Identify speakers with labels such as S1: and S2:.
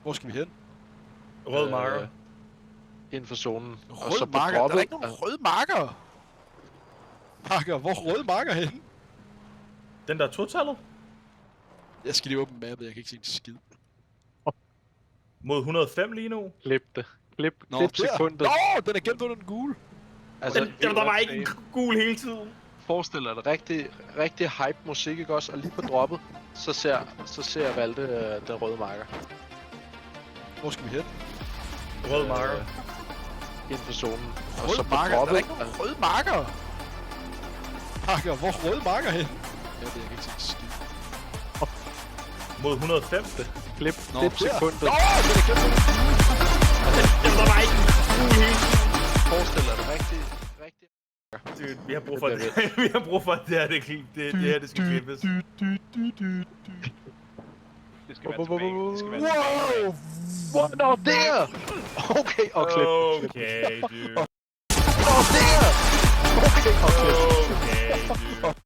S1: Hvor skal vi hen?
S2: Rød marker.
S3: Inden for zonen.
S1: Rød
S3: Og så på
S1: marker? Der er
S3: droppet.
S1: ikke nogen røde marker! Marker? Hvor er røde marker henne?
S2: Den der totallet?
S1: Jeg skal lige åbne mappet, jeg kan ikke se en skid.
S2: Mod 105 lige nu.
S3: Klip det. Klip
S1: Der.
S3: sekundet.
S1: Nå, den er gemt under den gule.
S3: Altså,
S2: Der var ikke en gul hele tiden.
S3: Forestil dig det. Rigtig hype musik, ikke også? Og lige på droppet, så ser Valde den røde marker.
S1: Hvor skal vi hen?
S2: Rød marker.
S3: Inden for zonen. Og
S1: Røde
S3: så på
S1: marker? Der
S3: droppet.
S1: er ikke nogen røde marker! Marker? Hvor er røde marker henne? Jeg kan ikke se en skid.
S2: Mod 105.
S3: Klip
S1: Nå,
S3: sekundet.
S1: Nå, den er gemt under den gule.
S2: Der var ikke en gul hele tiden.
S3: Forestil dig det. Rigtig.
S2: Dude, vi har brug for det. Vi har brug for at det her, det her, det skal klippes.
S4: Det skal være tilbage. Det skal være tilbage.
S1: Wow!
S3: Nå, der! Okay, og klip.
S2: Okay, dude.
S3: Nå, der! Okay, og klip.
S2: Okay, dude.